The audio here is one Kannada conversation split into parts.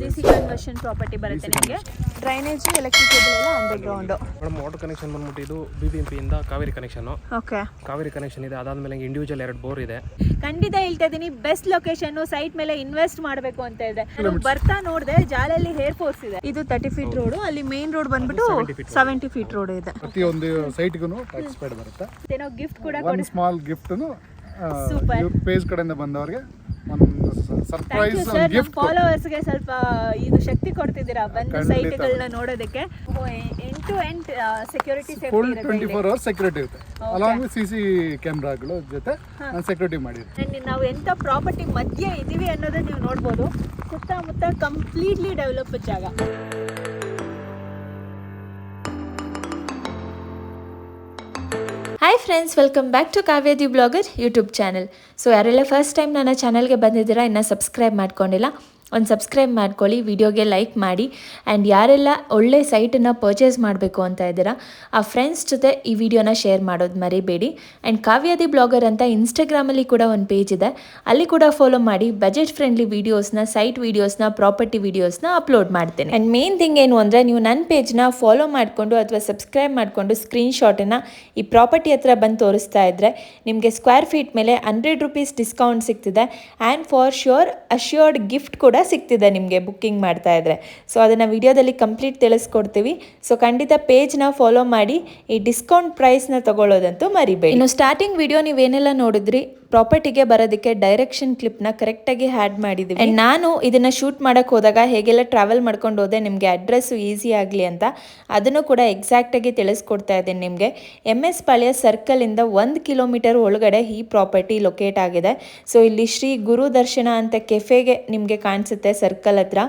DC ಕನ್ವರ್ಷನ್ ಪ್ರಾಪರ್ಟಿ ಬರುತ್ತೆ ನಿಮಗೆ. ಡ್ರೈನೇಜ್ ಎಲೆಕ್ಟ್ರಿಕೇಬಲ್ ಎಲ್ಲ ಅಂಡರ್ಗ್ರೌಂಡ್. ಮೇಡಮ್ ವಾಟರ್ ಕನೆಕ್ಷನ್ ಬಂದ್ಬಿಟ್ಟು ಇದು BBMP ಇಂದ Kaveri connection. Okay, Kaveri connection ಇದೆ. ಅದಾದ್ಮೇಲೆ ಇಂಡಿವಿಜುವಲ್ 2 ಬೋರ್ ಇದೆ. ಖಂಡಿತ ಹೇಳ್ತಾ ಇದೀನಿ, ಬೆಸ್ಟ್ ಲೊಕೇಶನ್. ಸೈಟ್ ಮೇಲೆ ಇನ್ವೆಸ್ಟ್ ಮಾಡಬೇಕು ಅಂತ ಇದೆ. ನಾನು ಬರ್ತಾ ನೋಡಿದೆ ಜಾಲಲ್ಲಿ ಹೇರ್ ಫೋರ್ಸ್ ಇದೆ. ಇದು 30 ಫೀಟ್ ರೋಡ್. ಅಲ್ಲಿ ಮೇನ್ ರೋಡ್ ಬಂದ್ಬಿಟ್ಟು 70 ಫೀಟ್ ರೋಡ್ ಇದೆ. ಪ್ರತಿಯೊಂದು ಸೈಟ್ಗೂ ಟ್ಯಾಕ್ಸ್ ಪೇಡ್ ಬರುತ್ತೆ. ಏನೋ ಗಿಫ್ಟ್ ಕೂಡ ಒಂದು ಸ್ಮಾಲ್ ಗಿಫ್ಟ್ ಸೂಪರ್ ಪೇಜ್ ಕಡೆಯಿಂದ ಬಂದವರಿಗೆ ಒಂದು ಸರ್ಪ್ರೈಸ್ ಗಿಫ್ಟ್. ಫಾಲೋವರ್ಸ್ ಗೆ ಸ್ವಲ್ಪ ಇದು ಶಕ್ತಿ ಕೊಡ್ತಿದ್ದೀರಾ ಬಂದು ಸೈಟ್ಗಳನ್ನ ನೋಡೋದಕ್ಕೆ. End to end security safety full ಇರುತ್ತೆ. 24 hours ಸೆಕ್ಯೂರಿಟಿ ಇರುತ್ತೆ. ಅಲಾಂಗ್ ವಿತ್ CC ಕ್ಯಾಮ್ರಾಗಳ ಜೊತೆ ಸೆಕ್ಯೂರಿಟಿ ಮಾಡಿರುತ್ತೆ. ನಾವು ಎಂತ ಪ್ರಾಪರ್ಟಿ ಮಧ್ಯೆ ಇದೀವಿ ಅನ್ನೋದನ್ನ ನೀವು ನೋಡ್ಬೋದು. ಸುತ್ತಮುತ್ತ ಕಂಪ್ಲೀಟ್ಲಿ ಡೆವಲಪ್ ಜಾಗ. Hi friends, welcome back to Kavya the blogger YouTube channel. So ಯಾರೆಲ್ಲ ಫಸ್ಟ್ ಟೈಮ್ ನನ್ನ ಚಾನಲ್ಗೆ ಬಂದಿದ್ದೀರಾ, ಇನ್ನೂ ಸಬ್ಸ್ಕ್ರೈಬ್ ಮಾಡ್ಕೊಂಡಿಲ್ಲ, ಒಂದು ಸಬ್ಸ್ಕ್ರೈಬ್ ಮಾಡ್ಕೊಳ್ಳಿ, ವಿಡಿಯೋಗೆ ಲೈಕ್ ಮಾಡಿ. ಆ್ಯಂಡ್ ಯಾರೆಲ್ಲ ಒಳ್ಳೆ ಸೈಟನ್ನು ಪರ್ಚೇಸ್ ಮಾಡಬೇಕು ಅಂತ ಇದ್ದೀರಾ ಆ ಫ್ರೆಂಡ್ಸ್ ಜೊತೆ ಈ ವಿಡಿಯೋನ ಶೇರ್ ಮಾಡೋದು ಮರಿಬೇಡಿ. ಆ್ಯಂಡ್ ಕಾವ್ಯ ದಿ ಬ್ಲಾಗರ್ ಅಂತ ಇನ್ಸ್ಟಾಗ್ರಾಮಲ್ಲಿ ಕೂಡ ಒಂದು ಪೇಜ್ ಇದೆ, ಅಲ್ಲಿ ಕೂಡ ಫಾಲೋ ಮಾಡಿ. ಬಜೆಟ್ ಫ್ರೆಂಡ್ಲಿ ವೀಡಿಯೋಸ್ನ, ಸೈಟ್ ವೀಡಿಯೋಸ್ನ, ಪ್ರಾಪರ್ಟಿ ವೀಡಿಯೋಸ್ನ ಅಪ್ಲೋಡ್ ಮಾಡ್ತೇನೆ. ಆ್ಯಂಡ್ ಮೇನ್ ಥಿಂಗ್ ಏನು ಅಂದರೆ, ನೀವು ನನ್ನ ಪೇಜ್ನ ಫಾಲೋ ಮಾಡಿಕೊಂಡು ಅಥವಾ ಸಬ್ಸ್ಕ್ರೈಬ್ ಮಾಡಿಕೊಂಡು ಸ್ಕ್ರೀನ್ಶಾಟನ್ನು ಈ ಪ್ರಾಪರ್ಟಿ ಹತ್ರ ಬಂದು ತೋರಿಸ್ತಾ ಇದ್ದರೆ ನಿಮಗೆ ಸ್ಕ್ವೇರ್ ಫೀಟ್ ಮೇಲೆ 100 ರೂಪೀಸ್ ಡಿಸ್ಕೌಂಟ್ ಸಿಗ್ತಿದೆ. And for sure assured gift ಕೂಡ ಸಿಗ್ತಿದೆ ನಿಮಗೆ ಬುಕ್ಕಿಂಗ್ ಮಾಡ್ತಾ ಇದ್ರೆ. ಸೊ ಅದನ್ನು ವಿಡಿಯೋದಲ್ಲಿ ಕಂಪ್ಲೀಟ್ ತಿಳಿಸ್ಕೊಡ್ತೀವಿ. ಸೊ ಖಂಡಿತ ಪೇಜ್ನ ಫಾಲೋ ಮಾಡಿ ಈ ಡಿಸ್ಕೌಂಟ್ ಪ್ರೈಸ್ನ ತಗೊಳ್ಳೋದಂತೂ ಮರಿಬೇಡಿ. ಇನ್ನು ಸ್ಟಾರ್ಟಿಂಗ್ ವಿಡಿಯೋ ನೀವೇನೆಲ್ಲ ನೋಡಿದ್ರಿ, ಪ್ರಾಪರ್ಟಿಗೆ ಬರೋದಕ್ಕೆ ಡೈರೆಕ್ಷನ್ ಕ್ಲಿಪ್ನ ಕರೆಕ್ಟಾಗಿ ಹ್ಯಾಡ್ ಮಾಡಿದ್ದೀವಿ. ಆ್ಯಂಡ್ ನಾನು ಇದನ್ನು ಶೂಟ್ ಮಾಡೋಕ್ಕೆ ಹೋದಾಗ ಹೇಗೆಲ್ಲ ಟ್ರಾವೆಲ್ ಮಾಡ್ಕೊಂಡು ಹೋದೆ ನಿಮಗೆ ಅಡ್ರೆಸ್ಸು ಈಸಿ ಆಗಲಿ ಅಂತ ಅದನ್ನು ಕೂಡ ಎಕ್ಸಾಕ್ಟಾಗಿ ತಿಳಿಸ್ಕೊಡ್ತಾ ಇದ್ದೀನಿ ನಿಮಗೆ. MS ಪಾಳ್ಯ ಸರ್ಕಲಿಂದ 1 ಕಿಲೋಮೀಟರ್ ಒಳಗಡೆ ಈ ಪ್ರಾಪರ್ಟಿ ಲೊಕೇಟ್ ಆಗಿದೆ. ಸೊ ಇಲ್ಲಿ ಶ್ರೀ ಗುರು ದರ್ಶನ ಅಂತ ಕೆಫೆಗೆ ನಿಮಗೆ ಕಾಣಿಸುತ್ತೆ ಸರ್ಕಲ್ ಹತ್ರ.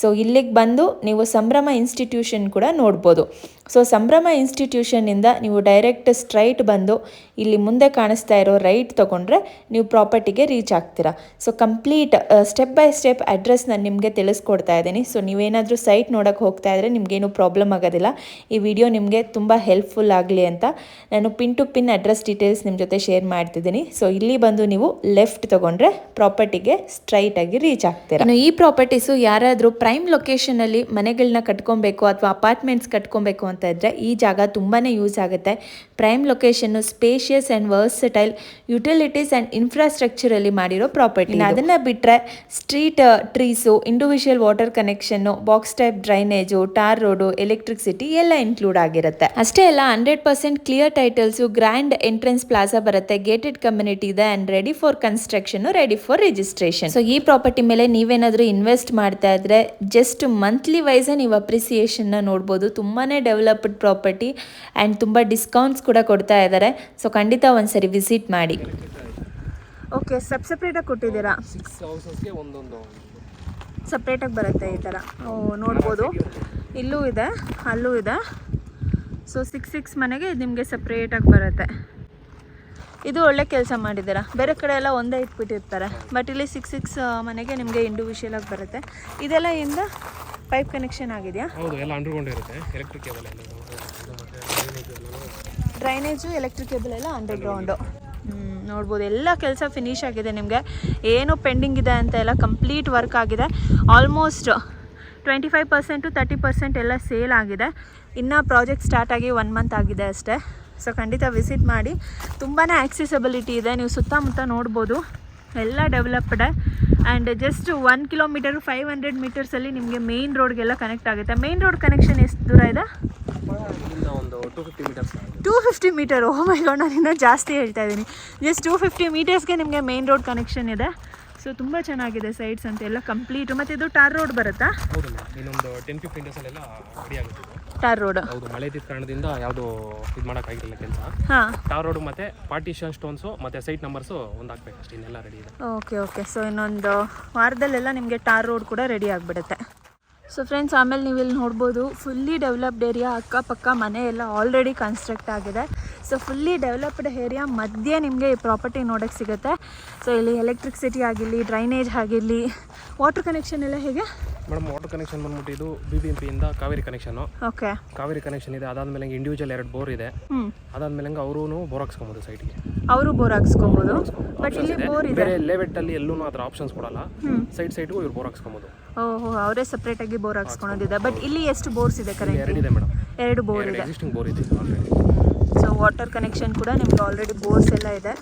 ಸೊ ಇಲ್ಲಿಗೆ ಬಂದು ನೀವು ಸಂಭ್ರಮ ಇನ್ಸ್ಟಿಟ್ಯೂಷನ್ ಕೂಡ ನೋಡ್ಬೋದು. ಸೊ ಸಂಭ್ರಮ ಇನ್ಸ್ಟಿಟ್ಯೂಷನ್ನಿಂದ ನೀವು ಡೈರೆಕ್ಟ್ ಸ್ಟ್ರೈಟ್ ಬಂದು ಇಲ್ಲಿ ಮುಂದೆ ಕಾಣಿಸ್ತಾ ಇರೋ ರೈಟ್ ತೊಗೊಂಡ್ರೆ ನೀವು ಪ್ರಾಪರ್ಟಿಗೆ ರೀಚ್ ಆಗ್ತೀರಾ. So complete step by step address ನಾನು ನಿಮಗೆ ತಿಳಿಸ್ಕೊಡ್ತಾ ಇದ್ದೀನಿ. ಸೊ ನೀವೇನಾದರೂ ಸೈಟ್ ನೋಡೋಕ್ಕೆ ಹೋಗ್ತಾ ಇದ್ದರೆ ನಿಮಗೇನು ಪ್ರಾಬ್ಲಮ್ ಆಗೋದಿಲ್ಲ. ಈ ವಿಡಿಯೋ ನಿಮಗೆ ತುಂಬ ಹೆಲ್ಪ್ಫುಲ್ ಆಗಲಿ ಅಂತ ನಾನು pin to pin address details ನಿಮ್ಮ ಜೊತೆ ಶೇರ್ ಮಾಡ್ತಿದ್ದೀನಿ. ಸೊ ಇಲ್ಲಿ ಬಂದು ನೀವು ಲೆಫ್ಟ್ ತೊಗೊಂಡ್ರೆ ಪ್ರಾಪರ್ಟಿಗೆ ಸ್ಟ್ರೈಟಾಗಿ ರೀಚ್ ಆಗ್ತೀರಾ. ಈ ಪ್ರಾಪರ್ಟೀಸು ಯಾರಾದರೂ ಪ್ರೈಮ್ ಲೊಕೇಶನಲ್ಲಿ ಮನೆಗಳನ್ನ ಕಟ್ಕೊಬೇಕು ಅಥವಾ ಅಪಾರ್ಟ್ಮೆಂಟ್ಸ್ ಕಟ್ಕೊಬೇಕು ಅಂತ ಇದ್ದರೆ ಈ ಜಾಗ ತುಂಬಾ ಯೂಸ್ ಆಗುತ್ತೆ. Prime location spacious and versatile utilities and ಇನ್ಫ್ರಾಸ್ಟ್ರಕ್ಚರಲ್ಲಿ ಮಾಡಿರೋ ಪ್ರಾಪರ್ಟಿ. ಅದನ್ನು ಬಿಟ್ಟರೆ street trees, individual water connection, box type drainage, tar road, electricity ಎಲ್ಲ ಇನ್ಕ್ಲೂಡ್ ಆಗಿರುತ್ತೆ. ಅಷ್ಟೇ ಅಲ್ಲ, 100% clear titles, grand entrance plaza ಬರುತ್ತೆ, ಗೇಟೆಡ್ ಕಮ್ಯುನಿಟಿ ಇದೆ and ready for construction, ready for registration. So ಈ ಪ್ರಾಪರ್ಟಿ ಮೇಲೆ ನೀವೇನಾದರೂ ಇನ್ವೆಸ್ಟ್ ಮಾಡ್ತಾ ಇದ್ರೆ ಜಸ್ಟ್ ಮಂತ್ಲಿ ವೈಸೇ ನೀವು ಅಪ್ರಿಸಿಯೇಷನ್ನ ನೋಡ್ಬೋದು. ತುಂಬಾ ಡೆವಲಪ್ಡ್ ಪ್ರಾಪರ್ಟಿ ಆ್ಯಂಡ್ ತುಂಬ ಡಿಸ್ಕೌಂಟ್ಸ್ ಕೂಡ ಕೊಡ್ತಾ ಇದ್ದಾರೆ. ಸೊ ಖಂಡಿತ ಒಂದ್ಸರಿ ವಿಸಿಟ್ ಮಾಡಿ. ಓಕೆ, ಸಪ್ರೇಟಾಗಿ ಕೊಟ್ಟಿದ್ದೀರಾ? 6 ಹೌಸಸ್ಗೆ ಒಂದೊಂದು ಸಪ್ರೇಟಾಗಿ ಬರುತ್ತೆ ಈ ಥರ ನೋಡ್ಬೋದು. ಇಲ್ಲೂ ಇದೆ, ಅಲ್ಲೂ ಇದೆ. ಸೊ 6 ಮನೆಗೆ ನಿಮಗೆ ಸಪ್ರೇಟಾಗಿ ಬರುತ್ತೆ. ಇದು ಒಳ್ಳೆ ಕೆಲಸ ಮಾಡಿದ್ದೀರಾ. ಬೇರೆ ಕಡೆ ಎಲ್ಲ ಒಂದೇ ಇಟ್ಬಿಟ್ಟಿರ್ತಾರೆ, ಬಟ್ ಇಲ್ಲಿ 6 ಮನೆಗೆ ನಿಮಗೆ ಇಂಡಿವಿಜುವಲ್ ಆಗಿ ಬರುತ್ತೆ. ಇದೆಲ್ಲ ಇಂದ ಪೈಪ್ ಕನೆಕ್ಷನ್ ಆಗಿದೆಯಾ? ಹೌದು, ಎಲ್ಲ ಅಂಡರ್ಗ್ರೌಂಡ್ ಇರುತ್ತೆ. ಎಲೆಕ್ಟ್ರಿಕ್ ಕೇಬಲ್ ಎಲ್ಲ ಡ್ರೈನೇಜು ಎಲೆಕ್ಟ್ರಿಕೇಬಲ್ ಎಲ್ಲ ಅಂಡರ್ಗ್ರೌಂಡು. ನೋಡ್ಬೋದು, ಎಲ್ಲ ಕೆಲಸ ಫಿನಿಶ್ ಆಗಿದೆ. ನಿಮಗೆ ಏನು ಪೆಂಡಿಂಗ್ ಇದೆ ಅಂತ ಎಲ್ಲ ಕಂಪ್ಲೀಟ್ ವರ್ಕ್ ಆಗಿದೆ. ಆಲ್ಮೋಸ್ಟ್ 25% to 30% ಎಲ್ಲ ಸೇಲ್ ಆಗಿದೆ. ಇನ್ನು ಪ್ರಾಜೆಕ್ಟ್ ಸ್ಟಾರ್ಟ್ ಆಗಿ 1 ಮಂತ್ ಆಗಿದೆ ಅಷ್ಟೇ. ಸೊ ಖಂಡಿತ ವಿಸಿಟ್ ಮಾಡಿ. ತುಂಬಾ ಆಕ್ಸೆಸಿಬಿಲಿಟಿ ಇದೆ. ನೀವು ಸುತ್ತಮುತ್ತ ನೋಡ್ಬೋದು, ಎಲ್ಲ ಡೆವಲಪ್ಡ್. ಆ್ಯಂಡ್ ಜಸ್ಟ್ 1 ಕಿಲೋಮೀಟರ್ 500 ಮೀಟರ್ಸಲ್ಲಿ ನಿಮಗೆ ಮೇನ್ ರೋಡ್ಗೆಲ್ಲ ಕನೆಕ್ಟ್ ಆಗುತ್ತೆ. ಮೇನ್ ರೋಡ್ ಕನೆಕ್ಷನ್ ಎಷ್ಟು ದೂರ ಇದೆ? ಒಂದು 250 ಮೀಟರ್ಸ್. 250 ಮೀಟರ್? ಓ ಮೈ ಗಾಡ್, ನಾನು ಇನ್ನೂ ಜಾಸ್ತಿ ಹೇಳ್ತಾ ಇದ್ದೀನಿ. ಜಸ್ಟ್ 250 ಮೀಟರ್ಸ್ಗೆ ನಿಮಗೆ ಮೇನ್ ರೋಡ್ ಕನೆಕ್ಷನ್ ಇದೆ. ಸೊ ತುಂಬ ಚೆನ್ನಾಗಿದೆ ಸೈಟ್ಸ್ ಅಂತ ಎಲ್ಲ ಕಂಪ್ಲೀಟು. ಮತ್ತು ಇದು ಟಾರ್ ರೋಡ್ ಬರುತ್ತಾ? ಹೌದು, ಇನ್ನೊಂದು 10-15 ಡೇಸಲ್ಲೆಲ್ಲ ರೆಡಿ ಆಗುತ್ತೆ. Tar road? ಹೌದು, ಮಳೆ ಇದ್ದ ಕಾರಣದಿಂದ ಯಾವುದು ಇದು ಮಾಡೋಕ್ಕಾಗಿರಲಿಲ್ಲ ಕೆಲಸ. ಹಾಂ, ಟಾರ್ ರೋಡ್ ಮತ್ತು ಪಾರ್ಟಿಷನ್ ಸ್ಟೋನ್ಸು ಮತ್ತು ಸೈಟ್ ನಂಬರ್ಸು ಒಂದು ಹಾಕ್ಬೇಕು ಅಷ್ಟೇ, ಇನ್ನೆಲ್ಲ ರೆಡಿ ಇದೆ. ಓಕೆ. ಸೊ ಇನ್ನೊಂದು ವಾರದಲ್ಲೆಲ್ಲ ನಿಮಗೆ ಟಾರ್ ರೋಡ್ ಕೂಡ ರೆಡಿ ಆಗಿಬಿಡುತ್ತೆ. ಸೊ ಫ್ರೆಂಡ್ಸ್, ಆಮೇಲೆ ನೀವು ಇಲ್ಲಿ ನೋಡ್ಬೋದು, ಫುಲ್ಲಿ ಡೆವಲಪ್ಡ್ ಏರಿಯಾ. ಅಕ್ಕಪಕ್ಕ ಮನೆ ಎಲ್ಲ ಆಲ್ರೆಡಿ ಕನ್ಸ್ಟ್ರಕ್ಟ್ ಆಗಿದೆ. ಸೊ ಫುಲ್ಲಿ ಡೆವಲಪ್ಡ್ ಏರಿಯಾ ಮಧ್ಯೆ ನಿಮಗೆ ಈ ಪ್ರಾಪರ್ಟಿ ನೋಡೋಕ್ಕೆ ಸಿಗುತ್ತೆ. ಸೊ ಇಲ್ಲಿ ಎಲೆಕ್ಟ್ರಿಸಿಟಿ ಆಗಿರಲಿ, ಡ್ರೈನೇಜ್ ಆಗಿರಲಿ, ವಾಟರ್ ಕನೆಕ್ಷನ್ ಎಲ್ಲ ಹೇಗೆ? ಮೇಡಮ್ ವಾಟರ್ ಕನೆಕ್ಷನ್ ಬಂದ್ಬಿಟ್ಟು ಇದು BBMP ಇಂದ Kaveri connection. Okay, Kaveri connection ಇದೆ. ಅದಾದ್ಮೇಲೆ ಇಂಡಿವಿಜುವಲ್ 2 ಬೋರ್ ಇದೆ. ಅದಾದ್ಮೇಲೆ ಅವರು ಬೋರ್ ಹಾಕ್ಸ್ಕೊಬೋದು ಸೈಟ್ಗೆ. ಅವರು ಬೋರ್ ಹಾಕ್ಸ್ಕೊಬೋದು. ಬಟ್ ಇಲ್ಲಿ ಬೋರ್ ಇದೆ. ಬೇರೆ ಲೇಔಟ್ ಅಲ್ಲಿ ಎಲ್ಲೂ ಅದರ ಆಪ್ಷನ್ಸ್ ಕೊಡಲ್ಲ. ಸೈಟ್ಗೂ ಇವ್ರು ಬೋರ್ ಹಾಕ್ಸ್ಕೊಬೋದು. ಓಹೋ, ಅವರೇ ಸಪ್ರೇಟಾಗಿ ಬೋರ್ ಹಾಕ್ಸ್ಕೊಳೋದಿದೆ. ಬಟ್ ಇಲ್ಲಿ ಎಷ್ಟು ಬೋರ್ಸ್ ಇದೆ ಕರೆಂಟ್? ಎರಡಿದೆ ಮೇಡಮ್, 2 ಬೋರ್ ಇದೆ. ಎಕ್ಸಿಸ್ಟಿಂಗ್ ಬೋರ್ ಇದೆ ಆಲ್ರೆಡಿ. ಸೊ ವಾಟರ್ ಕನೆಕ್ಷನ್ ಕೂಡ ನಿಮ್ಗೆ ಆಲ್ರೆಡಿ ಬೋರ್ಸ್ ಎಲ್ಲ ಇದೆ.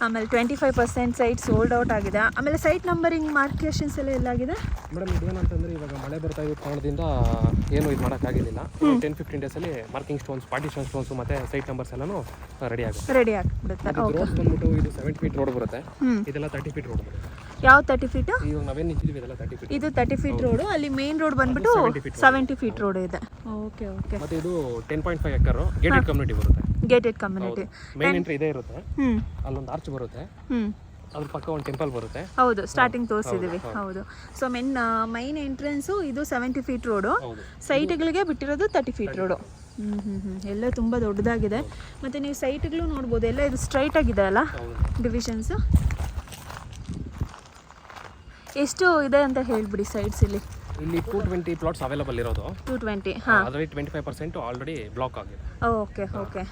ಆಮೇಲೆ 25% ಸೈಟ್ ಸೋಲ್ಡ್ ಔಟ್ ಆಗಿದೆ. ಆಮೇಲೆ ಸೈಟ್ ನಂಬರಿಂಗ್ ಮಾರ್ಕೇಷನ್ಸ್ ಎಲ್ಲ ಎಲ್ಲಾಗಿದೆ ಮೇಡಮ್? ಇದೇನಂತಂದರೆ ಇವಾಗ ಮಳೆ ಬರ್ತಾ ಇರೋ ಕಾರಣದಿಂದ ಏನು ಇದು ಮಾಡೋಕ್ಕಾಗಿಲ್ಲ. 10-15 ಡೇಸಲ್ಲಿ ಮಾರ್ಕಿಂಗ್ ಸ್ಟೋನ್ಸ್, ಪಾರ್ಟಿಷನ್ ಸ್ಟೋನ್ಸು ಮತ್ತು ಸೈಟ್ ನಂಬರ್ಸ್ ಎಲ್ಲನೂ ರೆಡಿ ಆಗುತ್ತೆ. ರೆಡಿ ಆಗಿಬಿಡುತ್ತೆ. ರೋಡ್ ಬಂದ್ಬಿಟ್ಟು ಇದು 70 ಫೀಟ್ ರೋಡ್ ಬರುತ್ತೆ, ಇದೆಲ್ಲ 30 ಫೀಟ್ ರೋಡ್ ಬರುತ್ತೆ. ಯಾವ 30 ಫೀಟು? ಇವಾಗ ನಾವೇನು ನಿಂತಿದ್ದೀವಿ ಇದೆಲ್ಲ 30 ಫೀಟ್. ಇದು 30 ಫೀಟ್ ರೋಡು. ಅಲ್ಲಿ ಮೇನ್ ರೋಡ್ ಬಂದ್ಬಿಟ್ಟು 70 ಫೀಟ್ ರೋಡ್ ಇದೆ. Okay okay. ಮತ್ತು ಇದು 10.5 ಎಕರ್ ಗೇಟೆಡ್ ಕಮ್ಯುನಿಟಿ ಬರುತ್ತೆ. Gated community. ಮೇನ್ ಎಂಟ್ರಿ ಇದೇ ಇರುತ್ತೆ, ಅಲ್ಲೊಂದು ಆರ್ಚ್ ಬರುತ್ತೆ, ಅದ್ರ ಪಕ್ಕ ಒಂದು ಟೆಂಪಲ್ ಬರುತ್ತೆ. ಹೌದು, ಸ್ಟಾರ್ಟಿಂಗ್ ತೋರಿಸಿದ್ದೀವಿ. ಹೌದು. ಸೊ ಮೈನ್ ಎಂಟ್ರೆನ್ಸು ಇದು 70 ಫೀಟ್ ರೋಡು, ಸೈಟ್ಗಳಿಗೆ ಬಿಟ್ಟಿರೋದು 30 ಫೀಟ್ ರೋಡು. ಎಲ್ಲ ತುಂಬ ದೊಡ್ಡದಾಗಿದೆ. ಮತ್ತು ನೀವು ಸೈಟ್ಗಳು ನೋಡ್ಬೋದು, ಎಲ್ಲ ಇದು ಸ್ಟ್ರೈಟ್ ಆಗಿದೆ ಅಲ್ಲ ಡಿವಿಷನ್ಸು. ಎಷ್ಟು ಇದೆ ಅಂತ ಹೇಳ್ಬಿಡಿ ಸೈಟ್ಸ್ ಇಲ್ಲಿ. ಇಲ್ಲಿ 220 ಪ್ಲಾಟ್ಸ್ ಅವೈಲೇಬಲ್ ಇರೋದು. 220. ಹಾಂ, ಅದರಲ್ಲಿ 25% ಆಲ್ರೆಡಿ ಬ್ಲಾಕ್ ಆಗಿದೆ. Okay okay.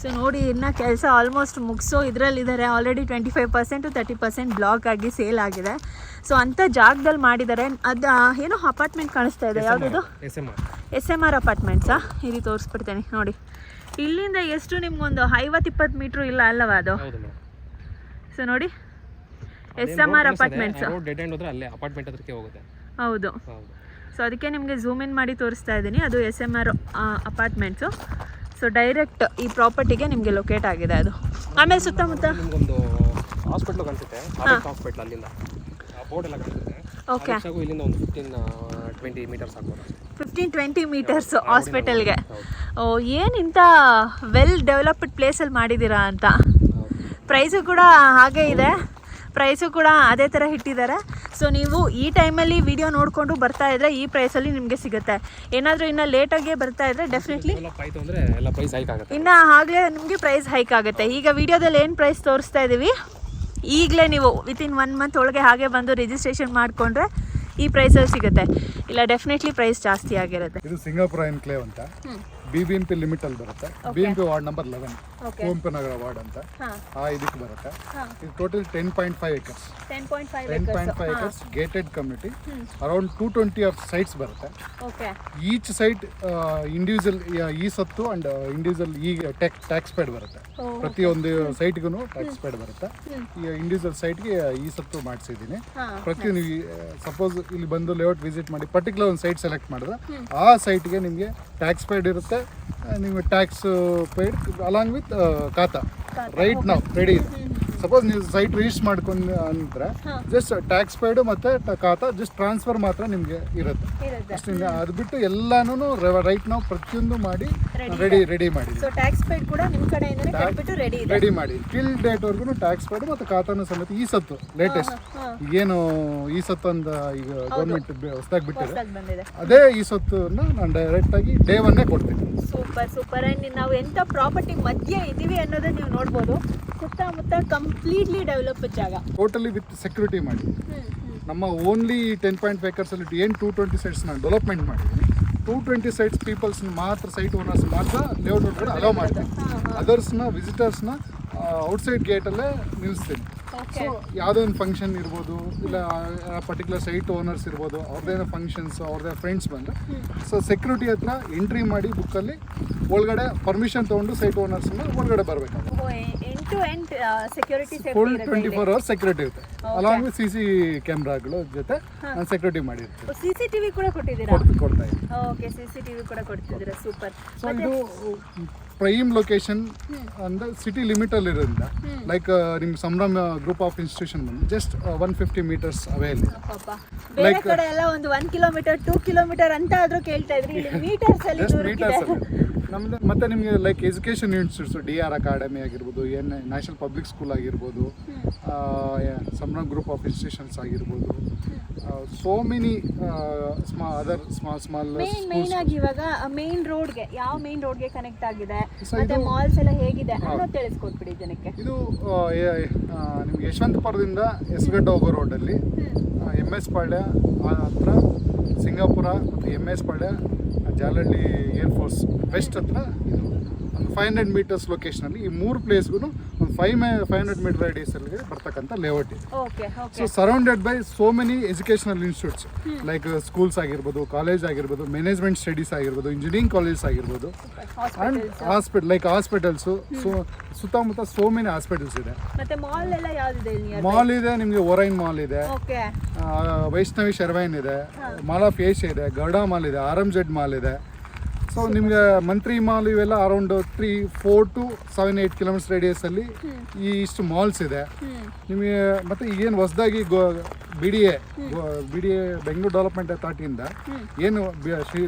ಸೊ ನೋಡಿ, ಇನ್ನು ಕೆಲಸ ಆಲ್ಮೋಸ್ಟ್ ಮುಗಿಸೋ ಇದರಲ್ಲಿದ್ದಾರೆ. ಆಲ್ರೆಡಿ 25% 30% ಬ್ಲಾಕ್ ಆಗಿ ಸೇಲ್ ಆಗಿದೆ. ಸೊ ಅಂಥ ಜಾಗದಲ್ಲಿ ಮಾಡಿದ್ದಾರೆ. ಅದು ಏನೋ ಅಪಾರ್ಟ್ಮೆಂಟ್ ಕಾಣಿಸ್ತಾ ಇದೆ. ಯಾವುದಿದು? SMR ಅಪಾರ್ಟ್ಮೆಂಟ್ಸಾ? ಇಲ್ಲಿ ತೋರಿಸ್ಬಿಡ್ತೇನೆ ನೋಡಿ. ಇಲ್ಲಿಂದ ಎಷ್ಟು ನಿಮ್ಗೊಂದು 50-20 ಮೀಟ್ರು ಇಲ್ಲ ಅಲ್ಲವಾ ಅದು? ಸೊ ನೋಡಿ, SMR ಅಪಾರ್ಟ್ಮೆಂಟ್ಸ್. ಡೆಡ್ ಎಂಡ್ ಹೋದ್ರೆ ಅಲ್ಲೇ ಅಪಾರ್ಟ್ಮೆಂಟ್ ಹತ್ರಕ್ಕೆ ಹೋಗುತ್ತೆ. ಹೌದು. ಸೊ ಅದಕ್ಕೆ ನಿಮಗೆ ಝೂಮ್ ಇನ್ ಮಾಡಿ ತೋರಿಸ್ತಾ ಇದ್ದೀನಿ. ಅದು SMR ಅಪಾರ್ಟ್ಮೆಂಟ್ಸು. ಸೊ ಡೈರೆಕ್ಟ್ ಈ ಪ್ರಾಪರ್ಟಿಗೆ ನಿಮಗೆ ಲೊಕೇಟ್ ಆಗಿದೆ ಅದು. ಆಮೇಲೆ ಸುತ್ತಮುತ್ತ ನಿಮ್ಗೊಂದು ಹಾಸ್ಪಿಟ್ಲು ಕಾಣಿಸುತ್ತೆ, ಹಾಸ್ಪಿಟ್ಲ್ ಅಲ್ಲಿಂದ ಬೋರ್ಡ್ ಎಲ್ಲ ಕಾಣಿಸುತ್ತೆ. ಓಕೆ. ಇಲ್ಲಿಂದ ಒಂದು 15-20 ಮೀಟರ್ಸ್ ಆಗ್ಬೋದು. 15-20 ಮೀಟರ್ಸ್ ಹಾಸ್ಪಿಟಲ್ಗೆ. ಓ, ಏನು ಇಂಥ ವೆಲ್ ಡೆವಲಪ್ಡ್ ಪ್ಲೇಸಲ್ಲಿ ಮಾಡಿದ್ದೀರಾ ಅಂತ. ಪ್ರೈಸು ಕೂಡ ಹಾಗೇ ಇದೆ, ಪ್ರೈಸು ಕೂಡ ಅದೇ ಥರ ಇಟ್ಟಿದ್ದಾರೆ. ಸೊ ನೀವು ಈ ಟೈಮಲ್ಲಿ ವಿಡಿಯೋ ನೋಡಿಕೊಂಡು ಬರ್ತಾ ಇದ್ರೆ ಈ ಪ್ರೈಸಲ್ಲಿ ನಿಮಗೆ ಸಿಗುತ್ತೆ. ಏನಾದರೂ ಇನ್ನು ಲೇಟಾಗಿ ಬರ್ತಾ ಇದ್ರೆ ಡೆಫಿನೆಟ್ಲಿ ಇನ್ನು ಆಗಲೇ ನಿಮಗೆ ಪ್ರೈಸ್ ಹೈಕ್ ಆಗುತ್ತೆ. ಈಗ ವಿಡಿಯೋದಲ್ಲಿ ಏನು ಪ್ರೈಸ್ ತೋರಿಸ್ತಾ ಇದ್ದೀವಿ, ಈಗಲೇ ನೀವು ವಿತಿನ್ 1 ಮಂತ್ ಒಳಗೆ ಹಾಗೆ ಬಂದು ರಿಜಿಸ್ಟ್ರೇಷನ್ ಮಾಡಿಕೊಂಡ್ರೆ ಈ ಪ್ರೈಸಲ್ಲಿ ಸಿಗುತ್ತೆ. ಇಲ್ಲ ಡೆಫಿನೆಟ್ಲಿ ಪ್ರೈಸ್ ಜಾಸ್ತಿ ಆಗಿರುತ್ತೆ. ಇದು ಸಿಂಗಾಪುರ ಎನ್ಕ್ಲೇವ್ ಅಂತ BBMP ಲಿಮಿಟ್ ಅಲ್ಲಿ ಬರುತ್ತೆ. BMP ward number 11, Kuvempu Nagar ward ಅಂತ ಇದಕ್ಕೆ ಬರುತ್ತೆ. ಇದು total 10.5 acres. 10.5 acres gated community. Around 220 of sites ಬರುತ್ತೆ. ಈಚ್ ಸೈಟ್ ಇಂಡಿವಿಜುವಲ್ ಈ ಸತ್ತು ಅಂಡ್ ಇಂಡಿವಿಜುವಲ್ ಟ್ಯಾಕ್ಸ್ ಪೇಡ್ ಬರುತ್ತೆ. ಪ್ರತಿಯೊಂದು ಸೈಟ್ಗೂ ಟ್ಯಾಕ್ಸ್ ಪೇಡ್ ಬರುತ್ತೆ. ಈ ಇಂಡಿವಿಜುವಲ್ ಸೈಟ್ಗೆ ಈ ಸತ್ತು ಮಾಡಿಸಿದ್ದೀನಿ. ಪ್ರತಿಯೊಂದು ಸಪೋಸ್ ಇಲ್ಲಿ ಬಂದು ಲೇಔಟ್ ವಿಸಿಟ್ ಮಾಡಿ ಪರ್ಟಿಕ್ಯುಲರ್ ಒಂದು ಸೈಟ್ ಸೆಲೆಕ್ಟ್ ಮಾಡಿದ್ರೆ ಆ ಸೈಟ್ಗೆ ನಿಮಗೆ ಟ್ಯಾಕ್ಸ್ ಪೇಡ್ ಇರುತ್ತೆ. ನಿಮಗೆ ಟ್ಯಾಕ್ಸ್ ಪೇಡ್ ಅಲಾಂಗ್ ವಿತ್ ಖಾತಾ ರೈಟ್ ನಾವು ರೆಡಿ ಇದೆ. ಸಪೋಸ್ ನೀವು ಸೈಟ್ ರಿಜಿಸ್ಟರ್ ಮಾಡ್ಕೊಂಡು ಅಂದ್ರೆ ಜಸ್ಟ್ ಟ್ಯಾಕ್ಸ್ ಪೇಡು ಮತ್ತು ಖಾತಾ ಜಸ್ಟ್ ಟ್ರಾನ್ಸ್ಫರ್ ಮಾತ್ರ ನಿಮಗೆ ಇರುತ್ತೆ ಅಷ್ಟೇ. ಅದು ಬಿಟ್ಟು ಎಲ್ಲಾನು ರೈಟ್ ನಾವು ಪ್ರತಿಯೊಂದು ಮಾಡಿ ರೆಡಿ ಮಾಡಿ ರೆಡಿ ಮಾಡಿ ಟಿಲ್ ಡೇಟ್ವರೆಗೂ ಟ್ಯಾಕ್ಸ್ ಪೇಡು ಮತ್ತು ಖಾತಾನು ಸಮೇತ ಈ ಸತ್ತು ಲೇಟೆಸ್ಟ್ ಏನು ಈ ಸತ್ತು ಅಂತ ಈಗ ಗೌರ್ಮೆಂಟ್ ಹೊಸದಾಗಿ ಬಿಟ್ಟಿದೆ, ಅದೇ ಈ ಸತ್ತನ್ನು ನಾನು ಡೈರೆಕ್ಟಾಗಿ ಡೇ 1 ಕೊಡ್ತೀನಿ. ಸೂಪರ್. ಆ್ಯಂಡ್ ನಾವು ಎಂಥ ಪ್ರಾಪರ್ಟಿ ಮಧ್ಯೆ ಇದ್ದೀವಿ ಅನ್ನೋದನ್ನ ನೀವು ನೋಡ್ಬೋದು. ಸುತ್ತಮುತ್ತ ಕಂಪ್ಲೀಟ್ಲಿ ಡೆವಲಪ್ಡ್ ಜಾಗ, ಟೋಟಲಿ ವಿತ್ ಸೆಕ್ಯೂರಿಟಿ ಮಾಡಿ. ನಮ್ಮ ಓನ್ಲಿ 10.5 ಎಕರ್ಸ್ ಅಲ್ಲಿ ಏನು 220 ಸೈಟ್ಸ್ ನಾನು ಡೆವಲಪ್ಮೆಂಟ್ ಮಾಡಿದ್ದೀನಿ. 220 ಸೈಟ್ಸ್ ಪೀಪಲ್ಸ್ ಮಾತ್ರ, ಸೈಟ್ ಓನರ್ಸ್ ಮಾತ್ರ ಲೇಔಟ್ ಒಳಗಡೆ ಅಲೋ ಮಾಡ್ತೀನಿ. ಅದರ್ಸ್ನ ವಿಸಿಟರ್ಸ್ನ ಔಟ್ಸೈಡ್ ಗೇಟಲ್ಲೇ ನಿಲ್ಲಿಸ್ತೀನಿ. ಸೊ ಯಾವುದೋ ಒಂದು ಫಂಕ್ಷನ್ ಇರ್ಬೋದು, ಇಲ್ಲ ಪರ್ಟಿಕ್ಯುಲರ್ ಸೈಟ್ ಓನರ್ಸ್ ಇರ್ಬೋದು, ಅವ್ರದ್ದೇನೋ ಫಂಕ್ಷನ್ಸ್ ಅವ್ರದ್ದೇ ಫ್ರೆಂಡ್ಸ್ ಬಂದರೆ ಸೊ ಸೆಕ್ಯೂರಿಟಿ ಹತ್ರ ಎಂಟ್ರಿ ಮಾಡಿ ಬುಕ್ಕಲ್ಲಿ ಒಳಗಡೆ ಪರ್ಮಿಷನ್ ತೊಗೊಂಡು ಸೈಟ್ ಓನರ್ಸ್ನ ಒಳಗಡೆ ಬರಬೇಕು. ಫುಲ್ 24 hours ಸೆಕ್ಯೂರಿಟಿ ಇರುತ್ತೆ. ಅಲಾಂಗ್ ವಿತ್ CC ಕ್ಯಾಮ್ರಾಗಳು ಜೊತೆ ನಾನು ಸೆಕ್ಯೂರಿಟಿ ಮಾಡಿರ್ತೀನಿ. CCTV ಕೂಡ ಕೊಟ್ಟಿದ್ದೀರಾ? ಕೊಡ್ತಾ ಇದ್ದೀನಿ. ಓಕೆ, CCTV ಕೂಡ ಕೊಡ್ತಿದ್ದೀರಾ. ಸೂಪರ್. ಸೊ ಇದು ಪ್ರೈಮ್ ಲೊಕೇಶನ್ ಅಂದ್ರೆ ಸಿಟಿ ಲಿಮಿಟ್ ಅಲ್ಲಿ ಇರೋದ್ರಿಂದ ಲೈಕ್ ನಿಮ್ಮ ಸಂಭ್ರಮ್ ಗ್ರೂಪ್ ಆಫ್ ಇನ್ಸ್ಟಿಟ್ಯೂಷನ್ ಬಂದು ಜಸ್ಟ್ 150 ಮೀಟರ್ಸ್ ಅವೇ ಅಲ್ಲಿ. ಬೇರೆ ಕಡೆ ಎಲ್ಲ ಒಂದು 1 ಕಿಲೋಮೀಟರ್ 2 ಕಿಲೋಮೀಟರ್ ಅಂತ ಆದ್ರೂ ಕೇಳ್ತಾ ಇದ್ರಿ, ಇಲ್ಲಿ ಮೀಟರ್ಸ್ ಅಲ್ಲಿ ನಮ್ದು ಮತ್ತೆ ನಿಮಗೆ like education institutes DR academy ಆಗಿರ್ಬೋದು, ನ್ಯಾಷನಲ್ ಪಬ್ಲಿಕ್ ಸ್ಕೂಲ್ ಆಗಿರ್ಬೋದು, ಸಂಭ್ರಮ್ ಗ್ರೂಪ್ ಆಫ್ ಇನ್ಸ್ಟಿಟ್ಯೂಷನ್ಸ್ ಆಗಿರ್ಬೋದು, ಸೋ ಮೆನಿ ಸ್ಮಾಲ್ ಮೇನ್ ಆಗಿ ಇವಾಗ ಮೇನ್ ರೋಡ್ಗೆ ಯಾವ ಮೇನ್ ರೋಡ್ಗೆ ಕನೆಕ್ಟ್ ಆಗಿದೆ ಮತ್ತೆ ಮಾಲ್ಸ್ ಎಲ್ಲ ಹೇಗಿದೆ ಅನ್ನೋದು ತಿಳಿಸ್ಕೊಟ್ಬಿಡಿ ಜನಕ್ಕೆ. ಇದು ನಿಮ್ಗೆ ಯಶವಂತಪುರದಿಂದ ಹೆಸರುಘಟ್ಟ ಹೋಗೋ ರೋಡಲ್ಲಿ MS ಪಾಳ್ಯ ಹತ್ರ ಸಿಂಗಾಪುರ ಮತ್ತು MS ಪಾಳ್ಯ ಜಾಲಹಳ್ಳಿ ಏರ್ಫೋರ್ಸ್ ವೆಸ್ಟ್ ಹತ್ರ ಇದು ಒಂದು 500 ಮೀಟರ್ಸ್ ಲೊಕೇಶನಲ್ಲಿ ಈ 3 ಪ್ಲೇಸ್ಗೂ ಒಂದು 500 ಮೀಟರ್ ರೇಡಿಯಸ್ಗೆ ಬರ್ತಕ್ಕಂಥ ಲೇಔಟ್ ಇದೆ. Okay so surrounded by so many educational institutes like schools ಆಗಿರ್ಬೋದು, ಕಾಲೇಜ್ ಆಗಿರ್ಬೋದು, ಮ್ಯಾನೇಜ್ಮೆಂಟ್ ಸ್ಟಡೀಸ್ ಆಗಿರ್ಬೋದು, ಇಂಜಿನಿಯರಿಂಗ್ ಕಾಲೇಜಸ್ ಆಗಿರ್ಬೋದು, ಆ್ಯಂಡ್ ಹಾಸ್ಪಿಟಲ್ಸು. ಸೊ ಸುತ್ತಮುತ್ತ ಸೋ ಮೆನಿ ಹಾಸ್ಪಿಟಲ್ಸ್ ಇದೆ. ಮತ್ತೆ ಮಾಲ್ ಎಲ್ಲ ಯಾವ್ದಿದೆ ಇಲ್ಲಿ? ಮಾಲ್ ಇದೆ, ನಿಮಗೆ ಒರೈನ್ ಮಾಲ್ ಇದೆ, ಓಕೆ ವೈಷ್ಣವಿ ಶರ್ವೈನ್ ಇದೆ, ಮಾಲ್ ಆಫ್ ಏಷ್ಯಾ ಇದೆ, ಗರ್ಡಾ ಮಾಲ್ ಇದೆ, RMZ ಮಾಲ್ ಇದೆ. ಸೊ ನಿಮಗೆ ಮಂತ್ರಿ ಮಾಲ್ ಇವೆಲ್ಲ ಅರೌಂಡ್ 4 to 7-8 ಕಿಲೋಮೀಟರ್ಸ್ ರೇಡಿಯಸಲ್ಲಿ ಈ ಇಷ್ಟು ಮಾಲ್ಸ್ ಇದೆ ನಿಮಗೆ. ಮತ್ತು ಈಗೇನು ಹೊಸದಾಗಿ B D A Bengaluru development ಅಥಾರಿಟಿಯಿಂದ ಏನು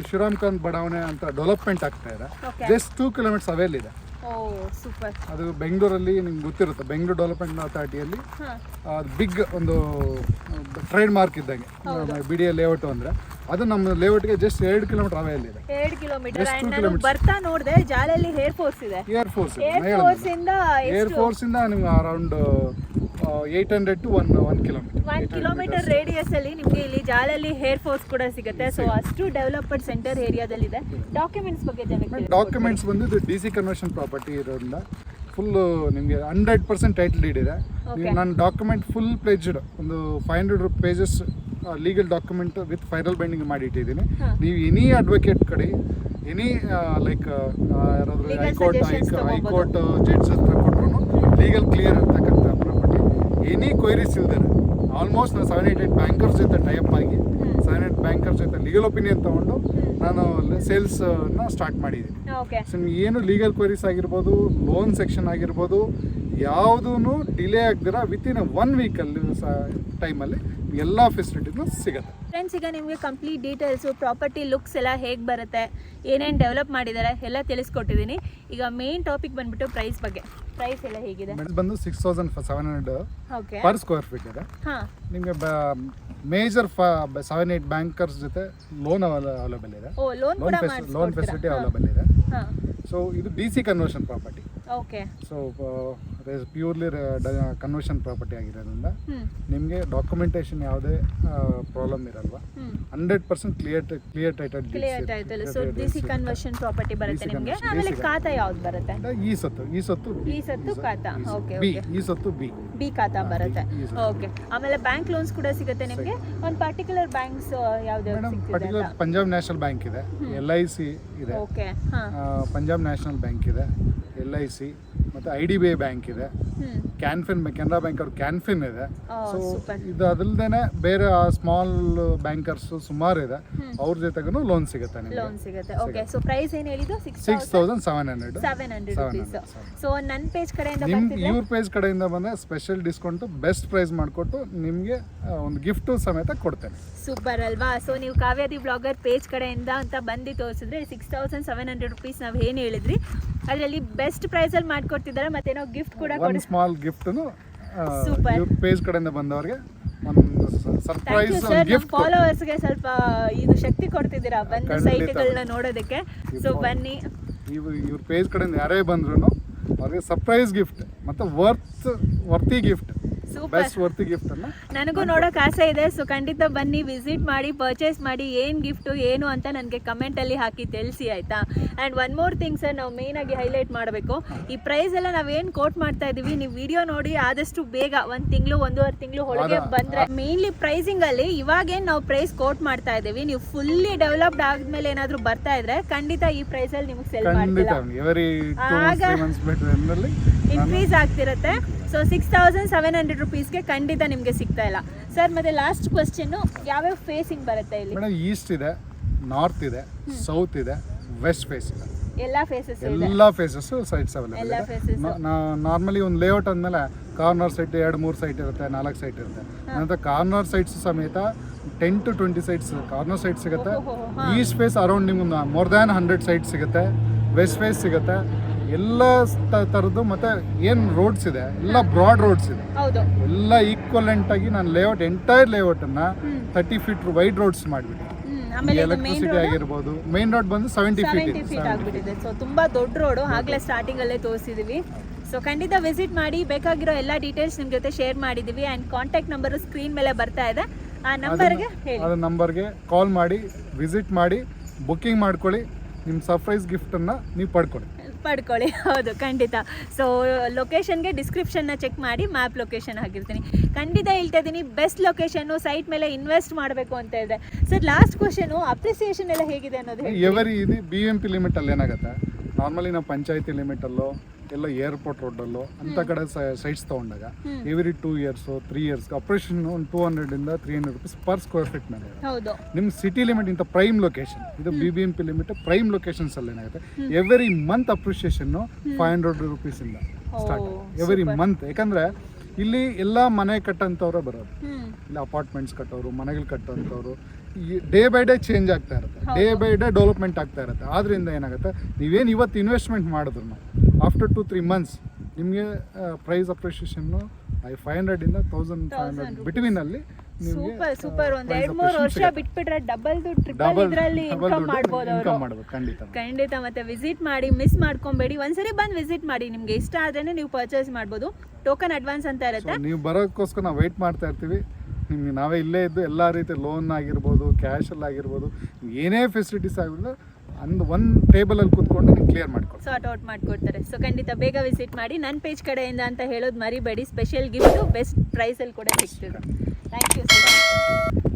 ಶ್ರೀರಾಮ್ಕಾಂತ್ ಬಡಾವಣೆ ಅಂತ ಡೆವಲಪ್ಮೆಂಟ್ ಆಗ್ತಾ ಇದೆ, ಜಸ್ಟ್ 2 ಕಿಲೋಮೀಟರ್ಸ್ ಅವೇಲಿದೆ. ಸೂಪರ್. ಅದು ಬೆಂಗಳೂರಲ್ಲಿ ನಿಮ್ಗೆ ಗೊತ್ತಿರುತ್ತೆ, ಬೆಂಗಳೂರು ಡೆವಲಪ್ಮೆಂಟ್ ಅಥಾರಿಟಿಯಲ್ಲಿ ಬಿಗ್ ಒಂದು ಟ್ರೇಡ್ ಮಾರ್ಕ್ ಇದ್ದಂಗೆ ಬಿ ಡಿ ಎ ಲೇಔಟ್ ಅಂದರೆ ಅದು ನಮ್ಮ ಲೇಔಟ್ಗೆ ಜಸ್ಟ್ 2 ಕಿಲೋಮೀಟರ್ ಅವೇ ಇದೆ. 2 ಕಿಲೋಮೀಟರ್. ನಾನು ಬರ್ತಾ ನೋಡಿದೆ ಜಾಲಲ್ಲಿ ಏರ್ ಫೋರ್ಸ್ ಇದೆ. ಏರ್ ಫೋರ್ಸ್ ಇಂದ ನಿಮ್ಗೆ around 800 to 1 kilometre. 1 kilometre radius ಅಲ್ಲಿ ನಿಮಗೆ ಇಲ್ಲಿ ಜಾಲಲ್ಲಿ ಏರ್ ಫೋರ್ಸ್ ಕೂಡ ಸಿಗುತ್ತೆ. ಸೊ ಅಷ್ಟು ಡೆವಲಪ್ಡ್ ಸೆಂಟರ್ ಏರಿಯಾದಲ್ಲಿ ಇದೆ. ಡಾಕ್ಯುಮೆಂಟ್ಸ್ ಬಗ್ಗೆ ಜನಕ್ಕೆ ಡಾಕ್ಯುಮೆಂಟ್ಸ್ ಬಂದು DC ಕನ್ವರ್ಷನ್ ಪ್ರಾಪರ್ಟಿ ಇರೋದ್ರಿಂದ ಫುಲ್ ನಿಮಗೆ 100% ಟೈಟಲ್ ಡೀಡ್ ಇದೆ. ನಾನು ಡಾಕ್ಯುಮೆಂಟ್ ಫುಲ್ ಪ್ಲೇಜ್ಡ್ ಒಂದು 500 pages legal document with final binding ಮಾಡಿ ಇಟ್ಟಿದ್ದೀನಿ. ನೀವು ಎನಿ ಅಡ್ವೊಕೇಟ್ ಕಡೆ ಎನಿ ಲೈಕ್ ಯಾರಾದರೂ ಹೈಕೋರ್ಟ್ ಜಡ್ಜ್ ಹತ್ರ ಕೊಟ್ಟರು ಲೀಗಲ್ ಕ್ಲಿಯರ್ ಇರ್ತಕ್ಕಂಥ ಪ್ರಾಪರ್ಟಿ. ಎನಿ ಕ್ವೈರೀಸ್ ಇಲ್ದಾರೆ ಆಲ್ಮೋಸ್ಟ್ ನಾನು 7-8 ಬ್ಯಾಂಕರ್ಸ್ ಜೊತೆ ಟೈಅಪ್ ಆಗಿ 7-8 ಬ್ಯಾಂಕರ್ಸ್ ಜೊತೆ ಲೀಗಲ್ ಒಪಿನಿಯನ್ ತೊಗೊಂಡು ನಾನು ಸೇಲ್ಸ್ನ ಸ್ಟಾರ್ಟ್ ಮಾಡಿದ್ದೀನಿ. ಸೊ ಏನು ಲೀಗಲ್ ಕ್ವೈರೀಸ್ ಆಗಿರ್ಬೋದು, ಲೋನ್ ಸೆಕ್ಷನ್ ಆಗಿರ್ಬೋದು, ಯಾವುದೂ ಡಿಲೇ ಆಗದಿರ ವಿತಿನ್ 1 ವೀಕಲ್ಲಿ ಟೈಮಲ್ಲಿ ಎಲ್ಲ ಫೆಸಿಲಿಟಿನೂ ಸಿಗುತ್ತೆ. ಫ್ರೆಂಡ್ಸ್, ಈಗ ನಿಮಗೆ ಕಂಪ್ಲೀಟ್ ಡೀಟೇಲ್ಸು, ಪ್ರಾಪರ್ಟಿ ಲುಕ್ಸ್ ಎಲ್ಲ ಹೇಗೆ ಬರುತ್ತೆ, ಏನೇನು ಡೆವಲಪ್ ಮಾಡಿದ್ದಾರೆ ಎಲ್ಲ ತಿಳಿಸ್ಕೊಟ್ಟಿದ್ದೀನಿ. ಈಗ ಮೇನ್ ಟಾಪಿಕ್ ಬಂದ್ಬಿಟ್ಟು ಪ್ರೈಸ್ ಬಗ್ಗೆ. ಪ್ರೈಸ್ ಎಲ್ಲ ಹೇಗಿದೆ? ಬಂದು 6,700 ಓಕೆ ಪರ್ ಸ್ಕ್ವೇರ್ ಫೀಟ್ ಇದೆ. ನಿಮಗೆ ಮೇಜರ್ 7-8 ಬ್ಯಾಂಕರ್ಸ್ ಜೊತೆ ಲೋನ್ ಅವೈಲೇಬಲ್ ಇದೆ. ಲೋನ್ ಫೆಸಿಲಿಟಿ ಅವೈಲೇಬಲ್ ಇದೆ. ಸೊ ಇದು DC conversion property. Okay. So purely conversion property ಆಗಿರೋದ್ರಿಂದ ನಿಮಗೆ ಡಾಕ್ಯುಮೆಂಟೇಶನ್ ಯಾವುದೇ ಪ್ರಾಬ್ಲಮ್ ಇರಲ್ವಾ. 100% clear title. So DC conversion property ಬರುತ್ತೆ ನಿಮಗೆ. ಆಮೇಲೆ ಖಾತಾ ಯಾವ್ದು ಬರುತ್ತೆ? ಈ ಸತ್ತು ಖಾತಾ. ಓಕೆ. ಈ ಸತ್ತು ಬಿ ಖಾತಾ ಬರುತ್ತೆ. ಓಕೆ. ಆಮೇಲೆ ಬ್ಯಾಂಕ್ ಲೋನ್ಸ್ ಕೂಡ ಸಿಗುತ್ತೆ ನಿಮಗೆ. ಒಂದು ಪರ್ಟಿಕ್ಯುಲರ್ ಬ್ಯಾಂಕ್ಸ್ ಯಾವ್ದು ಸಿಗ್ತಿದೆ? ಪಂಜಾಬ್ ನ್ಯಾಷನಲ್ ಬ್ಯಾಂಕ್ ಇದೆ, LIC ಇದೆ, ಓಕೆ, ಪಂಜಾಬ್ ನ್ಯಾಷನಲ್ ಬ್ಯಾಂಕ್ ಇದೆ, LIC ಮತ್ತು IDBI ಬ್ಯಾಂಕ್ ಇದೆ, ಕೆನರಾ ಬ್ಯಾಂಕ್ ಅವ್ರ ಕ್ಯಾನ್ಫಿನ್ ಇದೆ. ಸೊ ಇದು ಅದಲ್ದೇನೆ ಬೇರೆ ಸ್ಮಾಲ್ ಬ್ಯಾಂಕರ್ಸ್ ಸುಮಾರು ಇದೆ, ಅವ್ರ ಜೊತೆಗೂ ಲೋನ್ ಸಿಗುತ್ತೆ ನಿಮಗೆ. ಓಕೆ. ಸೊ ಪ್ರೈಸ್ ಏನು ಹೇಳಿದ್ದು? 6,700 rupees. ಸೊ ನನ್ನ ಪೇಜ್ ಕಡೆಯಿಂದ ಇವ್ರ ಪೇಜ್ ಕಡೆಯಿಂದ ಬಂದರೆ ಸ್ಪೆಷಲ್ ಡಿಸ್ಕೌಂಟ್ ಬೆಸ್ಟ್ ಪ್ರೈಸ್ ಮಾಡಿಕೊಟ್ಟು ನಿಮಗೆ ಒಂದು ಗಿಫ್ಟು ಸಮೇತ ಕೊಡ್ತೇನೆ. ಸೂಪರ್ ಅಲ್ವಾ? ಸೊ ನೀವು ಕಾವ್ಯಾದಿ ಬ್ಲಾಗರ್ ಪೇಜ್ ಕಡೆಯಿಂದ ಅಂತ ಬಂದು ತೋರಿಸಿದ್ರೆ 6,700 rupees ನಾವು ಏನು ಹೇಳಿದ್ರಿ ಅದರಲ್ಲಿ ಬೆಸ್ಟ್ ಪ್ರೈಸಲ್ಲಿ ಮಾಡ್ಕೊಡ್ತಿದ್ದಾರೆ. ಮತ್ತೇನೋ ಗಿಫ್ಟ್ ಕೂಡ ಒಂದು ಸ್ಮಾಲ್ ಗಿಫ್ಟನ್ನು ಸೂಪರ್ ಇವ್ರ ಪೇಜ್ ಕಡೆಯಿಂದ ಬಂದವರಿಗೆ ಒಂದು ಸರ್ಪ್ರೈಸ್ ಗಿಫ್ಟ್. ಫಾಲೋವರ್ಸ್ಗೆ ಸ್ವಲ್ಪ ಇದು ಶಕ್ತಿ ಕೊಡ್ತಿದ್ದೀರಾ ಬಂದು ಸೈಟ್ಗಳನ್ನ ನೋಡೋದಕ್ಕೆ. ಸೊ ಬನ್ನಿ, ಇವ್ರ ಪೇಜ್ ಕಡೆಯಿಂದ ಯಾರೇ ಬಂದ್ರು ಅವ್ರಿಗೆ ಸರ್ಪ್ರೈಸ್ ಗಿಫ್ಟ್ ಮತ್ತು ವರ್ತಿ ಗಿಫ್ಟ್, ಬೆಸ್ಟ್ ವರ್ತಿ ಗಿಫ್ಟ್ ಅನ್ನ ನನಗೂ ನೋಡೋಕೆ ಆಸೆ ಇದೆ. ಸೊ ಖಂಡಿತ ಬನ್ನಿ, ವಿಸಿಟ್ ಮಾಡಿ, ಪರ್ಚೇಸ್ ಮಾಡಿ. ಏನು ಗಿಫ್ಟು ಏನು ಅಂತ ನನಗೆ ಕಮೆಂಟಲ್ಲಿ ಹಾಕಿ ತಿಳಿಸಿ, ಆಯಿತಾ? And one more thing sir, ನಾವು ಮೇಯ್ನಾಗಿ ಹೈಲೈಟ್ ಮಾಡಬೇಕು, ಈ ಪ್ರೈಸ್ ಎಲ್ಲ ನಾವೇನು ಕೋಟ್ ಮಾಡ್ತಾ ಇದ್ದೀವಿ, ನೀವು ವಿಡಿಯೋ ನೋಡಿ ಆದಷ್ಟು ಬೇಗ 1 ತಿಂಗಳು 1.5 ತಿಂಗಳು ಒಳಗೆ ಬಂದರೆ ಮೇನ್ಲಿ ಪ್ರೈಸಿಂಗಲ್ಲಿ ಇವಾಗೇನು ನಾವು ಪ್ರೈಸ್ ಕೋಟ್ ಮಾಡ್ತಾ ಇದ್ದೀವಿ, ನೀವು ಫುಲ್ಲಿ ಡೆವಲಪ್ಡ್ ಆದಮೇಲೆ ಏನಾದರೂ ಬರ್ತಾ ಇದ್ರೆ ಖಂಡಿತ ಈ ಪ್ರೈಸಲ್ಲಿ ನಿಮಗೆ ಸೆಲ್ ಮಾಡ್ತೀರಾ, ಆಗ ಇನ್ಕ್ರೀಸ್ ಆಗ್ತಿರುತ್ತೆ. ಸೊ 6,700 rupeesಗೆ ಖಂಡಿತ ನಿಮಗೆ ಸಿಗ್ತಾ ಇಲ್ಲ ಸರ್. ಮತ್ತೆ ಲಾಸ್ಟ್ ಕ್ವಶನ್, ಯಾವ್ಯಾವ ಫೇಸಿಂಗ್ ಬರುತ್ತೆ ಇಲ್ಲಿ? ಮೇಡಮ್ ಈಸ್ಟ್ ಇದೆ, ನಾರ್ತ್ ಇದೆ, ಸೌತ್ ಇದೆ, ವೆಸ್ಟ್ ಫೇಸ್ ಇದೆ. ಎಲ್ಲ ಫೇಸಸ್ ಸೈಟ್ಸ್ ಅವೈಲೇಬಲ್ ಇದೆ. ನಾರ್ಮಲಿ ಒಂದು ಲೇಔಟ್ ಅಂದಮೇಲೆ ಕಾರ್ನರ್ ಸೈಟ್ 2-3 ಸೈಟ್ ಇರುತ್ತೆ, 4 ಸೈಟ್ ಇರುತ್ತೆ. ನಂತರ ಕಾರ್ನರ್ ಸೈಟ್ಸ್ ಸಮೇತ 10 to 20 ಸೈಟ್ಸ್ ಕಾರ್ನರ್ ಸೈಟ್ ಸಿಗುತ್ತೆ. ಈಸ್ಟ್ ಫೇಸ್ ಅರೌಂಡ್ ನಿಮ್ಗೆ ಮೋರ್ ದ್ಯಾನ್ 100 ಸೈಟ್ ಸಿಗುತ್ತೆ. ವೆಸ್ಟ್ ಫೇಸ್ ಸಿಗುತ್ತೆ. ಎಲ್ಲ ಥರದ್ದು ಮತ್ತು ಏನು ರೋಡ್ಸ್ ಇದೆ ಎಲ್ಲ ಬ್ರಾಡ್ ರೋಡ್ಸ್ ಇದೆ, ಎಲ್ಲ ಈಕ್ವಲೆಂಟ್ ಆಗಿ ನಾನು ಲೇಔಟ್ ಎಂಟೈರ್ ಲೇಔಟನ್ನು 30 feet ವೈಡ್ ರೋಡ್ಸ್ ಮಾಡಿಬಿಟ್ಟು ಎಲೆಕ್ಟ್ರಿಸಿಟಿ ಆಗಿರ್ಬೋದು. ಮೇನ್ ರೋಡ್ ಬಂದು 70 feet ಆಗಿಬಿಟ್ಟಿದೆ. ಸೊ ತುಂಬ ದೊಡ್ಡ ರೋಡು, ಆಗಲೇ ಸ್ಟಾರ್ಟಿಂಗಲ್ಲೇ ತೋರಿಸಿದ್ದೀವಿ. ಸೊ ಖಂಡಿತ ವಿಸಿಟ್ ಮಾಡಿ. ಬೇಕಾಗಿರೋ ಎಲ್ಲ ಡೀಟೇಲ್ಸ್ ನಿಮ್ಮ ಜೊತೆ ಶೇರ್ ಮಾಡಿದ್ದೀವಿ. ಆ್ಯಂಡ್ ಕಾಂಟ್ಯಾಕ್ಟ್ ನಂಬರು ಸ್ಕ್ರೀನ್ ಮೇಲೆ ಬರ್ತಾ ಇದೆ, ಆ ನಂಬರ್ಗೆ ಹೇಳಿ. ಅದು ನಂಬರ್ಗೆ ಕಾಲ್ ಮಾಡಿ, ವಿಸಿಟ್ ಮಾಡಿ, ಬುಕ್ಕಿಂಗ್ ಮಾಡ್ಕೊಳ್ಳಿ. ನಿಮ್ಮ ಸರ್ಪ್ರೈಸ್ ಗಿಫ್ಟನ್ನು ನೀವು ಪಡ್ಕೊಳ್ಳಿ. ಪಡ್ಕೊಳ್ಳಿ. ಹೌದು ಖಂಡಿತ. ಸೊ ಲೊಕೇಶನ್ಗೆ ಡಿಸ್ಕ್ರಿಪ್ಷನ್ನ ಚೆಕ್ ಮಾಡಿ, ಮ್ಯಾಪ್ ಲೊಕೇಶನ್ ಹಾಕಿರ್ತೀನಿ. ಖಂಡಿತ ಹೇಳ್ತಾ ಇದ್ದೀನಿ, ಬೆಸ್ಟ್ ಲೊಕೇಶನ್ನು, ಸೈಟ್ ಮೇಲೆ ಇನ್ವೆಸ್ಟ್ ಮಾಡಬೇಕು ಅಂತ ಇದೆ. ಸರ್ ಲಾಸ್ಟ್ ಕ್ವಶನು, ಅಪ್ರಿಸಿಯೇಷನ್ ಎಲ್ಲ ಹೇಗಿದೆ ಅನ್ನೋದು ಹೇಳಿ. ಎವರಿ ಇದು BMP ಲಿಮಿಟಲ್ಲಿ ಏನಾಗುತ್ತೆ, ನಾರ್ಮಲಿ ನಾವು ಪಂಚಾಯತಿ ಲಿಮಿಟಲ್ಲೋ ಎಲ್ಲ ಏರ್ಪೋರ್ಟ್ ರೋಡಲ್ಲೋ ಅಂಥ ಕಡೆ ಸೈಟ್ಸ್ ತೊಗೊಂಡಾಗ ಎವ್ರಿ 2 years 3 years ಅಪ್ರೇಷನ್ ಒಂದು 200 ಇಂದ 300 rupees ಪರ್ ಸ್ಕ್ವೇರ್ ಫೀಟ್ ಮೇಲೆ ಇರುತ್ತೆ. ಹೌದು. ನಿಮ್ಮ ಸಿಟಿ ಲಿಮಿಟ್ ಇಂಥ ಪ್ರೈಮ್ ಲೊಕೇಶನ್, ಇದು BBMP ಲಿಮಿಟ್ ಪ್ರೈಮ್ ಲೊಕೇಶನ್ಸ್ ಅಲ್ಲಿ ಏನಾಗುತ್ತೆ, ಎವ್ರಿ ಮಂತ್ ಅಪ್ರಿಷಿಯೇಷನ್ 500 rupees ಇಂದ ಸ್ಟಾರ್ಟ್ ಎವ್ರಿ ಮಂತ್. ಯಾಕಂದ್ರೆ ಇಲ್ಲಿ ಎಲ್ಲ ಮನೆ ಕಟ್ಟಂತವ್ರೆ ಬರೋದು, ಇಲ್ಲಿ ಅಪಾರ್ಟ್ಮೆಂಟ್ಸ್ ಕಟ್ಟೋರು, ಮನೆಗಳು ಕಟ್ಟೋಂಥವ್ರು ಡೇ ಬೈ ಡೇ ಚೇಂಜ್ ಆಗ್ತಾ ಇರುತ್ತೆ, ಡೇ ಬೈ ಡೇ ಡೆವಲಪ್ಮೆಂಟ್ ಆಗ್ತಾ ಇರುತ್ತೆ. ಆದ್ರಿಂದ ಏನಾಗುತ್ತೆ, ನೀವೇನು ಇವತ್ತು ಇನ್ವೆಸ್ಟ್ಮೆಂಟ್ ಮಾಡಿದ್ರು ಆಫ್ಟರ್ 2-3 months ನಿಮಗೆ ಪ್ರೈಸ್ ಅಪ್ರಿಷಿಯೇಷನ್ನು 500 ಇಂದ 1500 ಬಿಟ್ವೀನ್ ಅಲ್ಲಿ ಸೂಪರ್. ಒಂದು 2-3 ವರ್ಷ ಬಿಟ್ಬಿಟ್ರೆ ಡಬಲ್ ಟ್ರಿಪಲ್ ಇದರಲ್ಲಿ ಇನ್ಕಮ್ ಮಾಡ್ಬೋದು ಅವರು. ಖಂಡಿತ. ಮತ್ತೆ ವಿಸಿಟ್ ಮಾಡಿ, ಮಿಸ್ ಮಾಡ್ಕೊಬೇಡಿ. ಒಂದ್ಸರಿ ಬಂದು ವಿಸಿಟ್ ಮಾಡಿ, ನಿಮ್ಗೆ ಇಷ್ಟ ಆದ್ರೆ ನೀವು ಪರ್ಚೇಸ್ ಮಾಡ್ಬೋದು. ಟೋಕನ್ ಅಡ್ವಾನ್ಸ್ ಅಂತ ಇರುತ್ತೆ. ನೀವು ಬರೋಕ್ಕೋಸ್ಕರ ನಾವು ವೆಯ್ಟ್ ಮಾಡ್ತಾ ಇರ್ತೀವಿ. ನಿಮ್ಗೆ ನಾವೇ ಇಲ್ಲೇ ಇದ್ದು ಎಲ್ಲ ರೀತಿ ಲೋನ್ ಆಗಿರ್ಬೋದು, ಕ್ಯಾಶಲ್ಲಿ ಆಗಿರ್ಬೋದು, ಏನೇ ಫೆಸಿಲಿಟೀಸ್ ಆಗಿರ್ಬೋದು ಒಂದು ಟೇಬಲಲ್ಲಿ ಕೂತ್ಕೊಂಡು ನೀವು ಕ್ಲಿಯರ್ ಮಾಡ್ಕೊಡ್ತೀವಿ, ಸಾರ್ಟ್ ಔಟ್ ಮಾಡಿಕೊಡ್ತಾರೆ. ಸೊ ಖಂಡಿತ ಬೇಗ ವಿಸಿಟ್ ಮಾಡಿ. ನನ್ನ ಪೇಜ್ ಕಡೆಯಿಂದ ಅಂತ ಹೇಳೋದು ಮರಿಬೇಡಿ. ಸ್ಪೆಷಲ್ ಗಿಫ್ಟು ಬೆಸ್ಟ್ ಪ್ರೈಸಲ್ಲಿ ಕೂಡ ಸಿಗ್ತದೆ. Thank you sir.